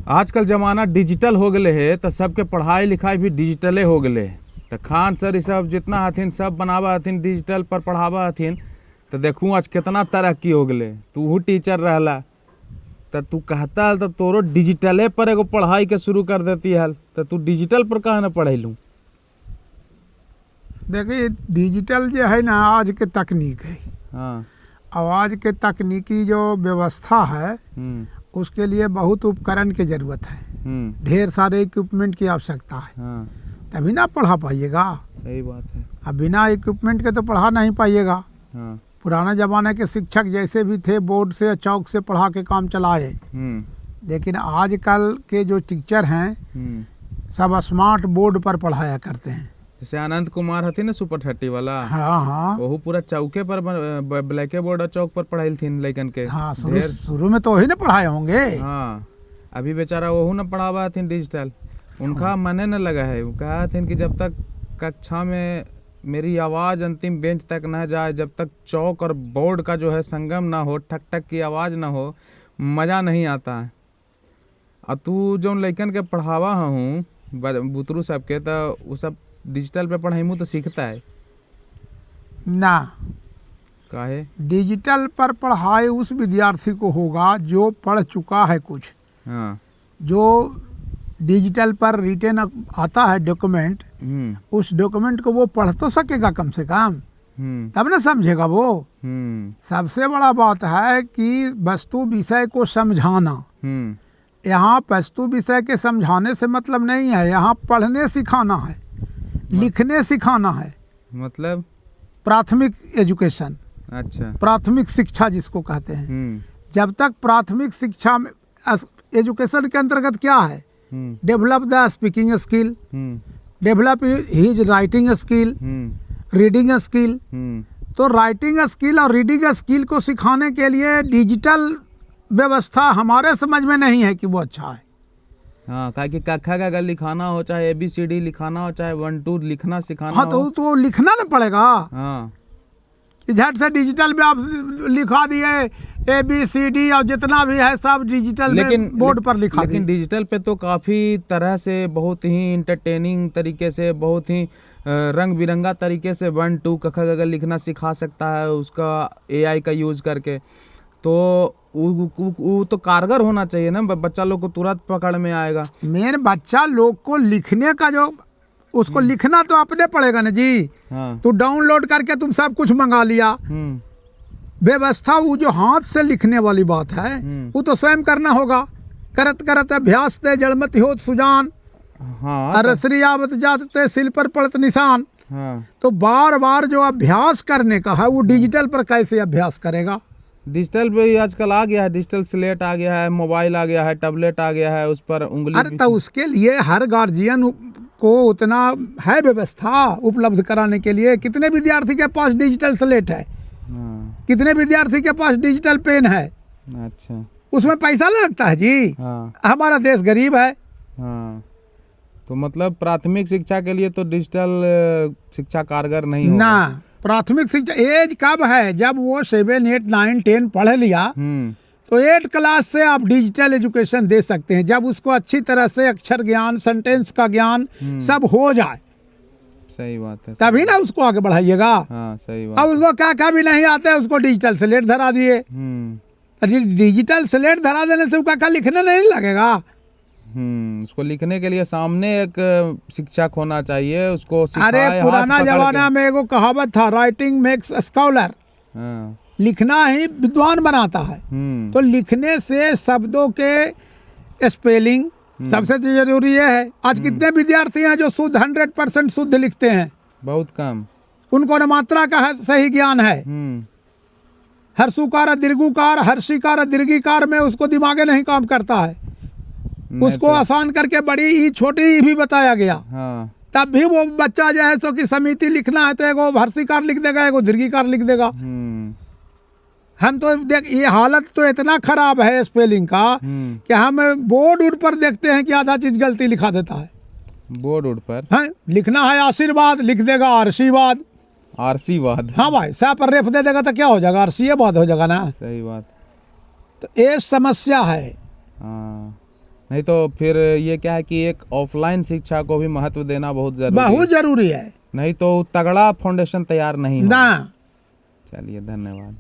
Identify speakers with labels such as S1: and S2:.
S1: आजकल जमाना डिजिटल हो गए है तो सबके पढ़ाई लिखाई भी डिजिटले हो गए। तो खान सर ये सब जितना हथिन सब बनावा हथिन डिजिटल पर पढ़ावा हथिन। तो देखूँ आज कितना तरक्की हो गए। तू टीचर रहला तो तू कहता हल तो तोरो डिजिटले पर एगो पढ़ाई के शुरू कर देती हल। तो तू डिजिटल पर कहाँ न पढ़ेलू?
S2: देखिए डिजिटल जो है ना आज के तकनीक है।
S1: हाँ।
S2: और आज के तकनीकी जो व्यवस्था है उसके लिए बहुत उपकरण की ज़रूरत है। ढेर सारे इक्विपमेंट की आवश्यकता है।
S1: हाँ।
S2: तभी ना पढ़ा पाइएगा।
S1: सही बात है।
S2: अब बिना इक्विपमेंट के तो पढ़ा नहीं पाइएगा।
S1: हाँ।
S2: पुराने ज़माने के शिक्षक जैसे भी थे बोर्ड से चौक से पढ़ा के काम चलाए। लेकिन आजकल के जो टीचर हैं सब स्मार्ट बोर्ड पर पढ़ाया करते हैं।
S1: जैसे आनंद कुमार हथिन ना सुपर 30 वाला।
S2: हाँ हाँ
S1: वो पूरा चौके पर ब्लैक बोर्ड और चौक पर पढ़ाई थीन लड़कन के।
S2: हाँ शुरू में तो वही ना पढ़ाए होंगे।
S1: हाँ अभी बेचारा वही ना पढ़ावा हथिन डिजिटल। उनका मने न लगा है। वो कहा हथिन कि जब तक कक्षा में मेरी आवाज़ अंतिम बेंच तक न जाए, जब तक चौक और बोर्ड का जो है संगम ना हो, ठक ठक की आवाज़ ना हो, मज़ा नहीं आता है। और तू जो लड़कन के पढ़ावा हूँ बुतरू सबके तो वो सब डिजिटल पे पढ़ाई तो सीखता है
S2: ना।
S1: काहे?
S2: डिजिटल पर पढ़ाई उस विद्यार्थी को होगा जो पढ़ चुका है कुछ।
S1: हाँ।
S2: जो डिजिटल पर रिटन आता है डॉक्यूमेंट, उस डॉक्यूमेंट को वो पढ़ तो सकेगा कम से कम, तब ना समझेगा वो। सबसे बड़ा बात है कि वस्तु विषय को समझाना। यहाँ वस्तु विषय के समझाने से मतलब नहीं है, यहाँ पढ़ने सिखाना है, लिखने सिखाना है।
S1: मतलब
S2: प्राथमिक एजुकेशन।
S1: अच्छा।
S2: प्राथमिक शिक्षा जिसको कहते हैं। जब तक प्राथमिक शिक्षा में एजुकेशन के अंतर्गत क्या है? Develop the speaking skill, develop his writing skill, reading skill. तो राइटिंग स्किल और रीडिंग स्किल को सिखाने के लिए डिजिटल व्यवस्था हमारे समझ में नहीं है कि वो अच्छा है।
S1: हाँ, कि कखा का अगर लिखाना हो, चाहे ABCD लिखाना हो, चाहे 1 2 लिखना सिखाना
S2: हाँ,
S1: हो,
S2: तो लिखना ना पड़ेगा।
S1: हाँ,
S2: कि झट से डिजिटल में आप लिखा दिए ABCD और जितना भी है सब डिजिटल में बोर्ड पर लिखा।
S1: लेकिन डिजिटल पे तो काफ़ी तरह से बहुत ही इंटरटेनिंग तरीके से, बहुत ही रंग बिरंगा तरीके से 1 2 कखा अगर लिखना सिखा सकता है उसका AI का यूज़ करके। तो वो तो कारगर होना चाहिए ना, बच्चा लोग को तुरंत पकड़ में आएगा।
S2: मेरे बच्चा लोग को लिखने का जो उसको लिखना तो अपने पड़ेगा ना जी।
S1: हाँ।
S2: तो डाउनलोड करके तुम सब कुछ मंगा लिया। व्यवस्था वो जो हाथ से लिखने वाली बात है वो तो स्वयं करना होगा। करत करत अभ्यास ते जड़मत होत सुजान।
S1: हाँ।
S2: रसरी आवत जात ते सिल पर पड़त निशान।
S1: हाँ।
S2: तो बार बार जो अभ्यास करने का है वो डिजिटल पर कैसे अभ्यास करेगा?
S1: डिजिटल पे आजकल आ गया है, डिजिटल स्लेट आ गया है, मोबाइल आ गया है, टैबलेट आ गया है, उस पर उंगली।
S2: अरे तो उसके लिए हर गार्जियन को उतना है व्यवस्था उपलब्ध कराने के लिए। कितने विद्यार्थी के पास डिजिटल स्लेट है? कितने विद्यार्थी के पास डिजिटल पेन है?
S1: अच्छा।
S2: उसमें पैसा लगता है जी।
S1: हाँ।
S2: हमारा देश गरीब है।
S1: हाँ। तो मतलब प्राथमिक शिक्षा के लिए तो डिजिटल शिक्षा कारगर नहीं होगा
S2: ना। प्राथमिक शिक्षा एज कब है? जब वो 7 8 9 10 पढ़ लिया तो 8 क्लास से आप डिजिटल एजुकेशन दे सकते हैं। जब उसको अच्छी तरह से अक्षर ज्ञान, सेंटेंस का ज्ञान सब हो जाए।
S1: सही बात है।
S2: तभी ना उसको आगे बढ़ाइएगा।
S1: हाँ, सही बात।
S2: अब उसको क्या भी नहीं आता है उसको डिजिटल स्लेट धरा दिए। डिजिटल स्लेट धरा देने से क्या लिखने नहीं लगेगा।
S1: उसको लिखने के लिए सामने एक शिक्षक होना चाहिए, उसको सिखाए।
S2: अरे पुराना जमाना में एगो कहावत था, राइटिंग मेक्स स्कॉलर। लिखना ही विद्वान बनाता है। तो लिखने से शब्दों के स्पेलिंग सबसे जरूरी है। आज कितने विद्यार्थी हैं जो शुद्ध 100% शुद्ध लिखते हैं? बहुत कम। उनको न मात्रा का सही ज्ञान है। हर्षुकार दीर्घुकार, हर्षिकार दीर्घिकार में उसको दिमागे नहीं काम करता है। उसको आसान करके बड़ी ही छोटी ही भी बताया गया। हाँ। तब भी वो बच्चा जो है सो कि समिति लिखना है तो एगो हर्षिकार लिख देगा, एगो दीर्घिकार लिख देगा। हम तो देख ये हालत तो इतना खराब है स्पेलिंग का कि हम बोर्ड पर देखते हैं कि आधा चीज गलती लिखा देता है। बोर्ड पर है लिखना है आशीर्वाद, लिख देगा आशीर्वाद। आशीर्वाद। हाँ भाई, सा पर रेफ दे देगा तो क्या हो जाएगा? आशीर्वाद हो जाएगा ना। सही बात। तो ये समस्या है।
S1: नहीं तो फिर ये क्या है कि एक ऑफलाइन शिक्षा को भी महत्व देना बहुत जरूरी है।
S2: बहुत जरूरी है,
S1: नहीं तो तगड़ा फाउंडेशन तैयार नहीं
S2: ना।
S1: होगा। चलिए, धन्यवाद।